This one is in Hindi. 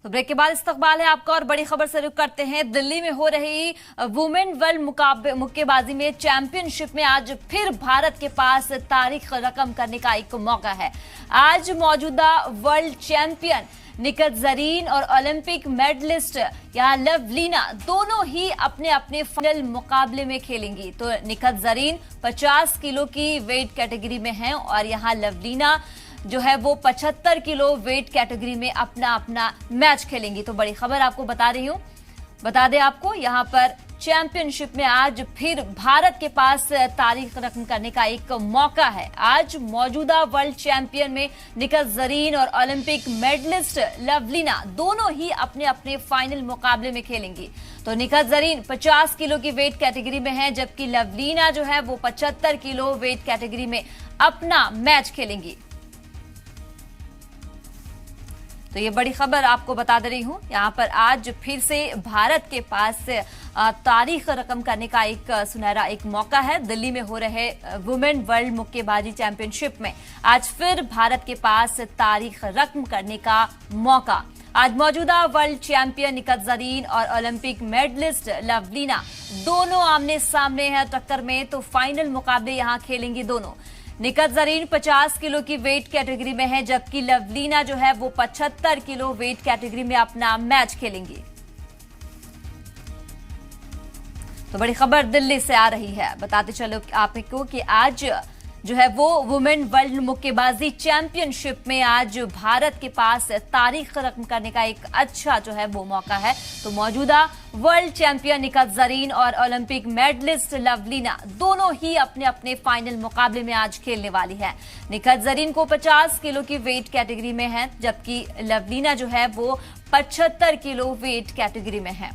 तो ब्रेक के बाद इस्तकबाल है आपका और बड़ी खबर से रुख करते हैं। दिल्ली में हो रही वुमेन वर्ल्ड मुक्केबाजी में चैंपियनशिप में आज फिर भारत के पास तारीख रकम करने का एक मौका है। आज मौजूदा वर्ल्ड चैंपियन निखत जरीन और ओलंपिक मेडलिस्ट यहाँ लवलीना दोनों ही अपने अपने फाइनल मुकाबले में खेलेंगी। तो निखत जरीन 50 किलो की वेट कैटेगरी में हैं और यहाँ लवलीना जो है वो 75 किलो वेट कैटेगरी में अपना अपना मैच खेलेंगी। तो बड़ी खबर आपको बता रही हूं। बता दें आपको यहां पर चैंपियनशिप में आज फिर भारत के पास तारीख रकम करने का एक मौका है। आज मौजूदा वर्ल्ड चैंपियन में निखत जरीन और ओलंपिक मेडलिस्ट लवलीना दोनों ही अपने अपने फाइनल मुकाबले में खेलेंगी। तो निखत जरीन 50 किलो की वेट कैटेगरी में है, जबकि लवलीना जो है वो 75 किलो वेट कैटेगरी में अपना मैच खेलेंगी। तो ये बड़ी खबर आपको बता दे रही हूं। यहां पर आज फिर से भारत के पास तारीख रकम करने का एक सुनहरा एक मौका है। दिल्ली में हो रहे वुमेन वर्ल्ड मुक्केबाजी चैंपियनशिप में आज फिर भारत के पास तारीख रकम करने का मौका। आज मौजूदा वर्ल्ड चैंपियन निखत जरीन और ओलंपिक मेडलिस्ट लवलीना दोनों आमने सामने हैं टक्कर में। तो फाइनल मुकाबले यहां खेलेंगी दोनों। निखत जरीन 50 किलो की वेट कैटेगरी में है, जबकि लवलीना जो है वो 75 किलो वेट कैटेगरी में अपना मैच खेलेंगी। तो बड़ी खबर दिल्ली से आ रही है। बताते चलो आपको कि आज जो है वो वुमेन वर्ल्ड मुक्केबाजी चैंपियनशिप में आज भारत के पास तारीख रकम करने का एक अच्छा जो है वो मौका है। तो मौजूदा वर्ल्ड चैंपियन निखत जरीन और ओलंपिक मेडलिस्ट लवलीना दोनों ही अपने अपने फाइनल मुकाबले में आज खेलने वाली है। निखत जरीन को 50 किलो की वेट कैटेगरी में है, जबकि लवलीना जो है वो 75 किलो वेट कैटेगरी में है।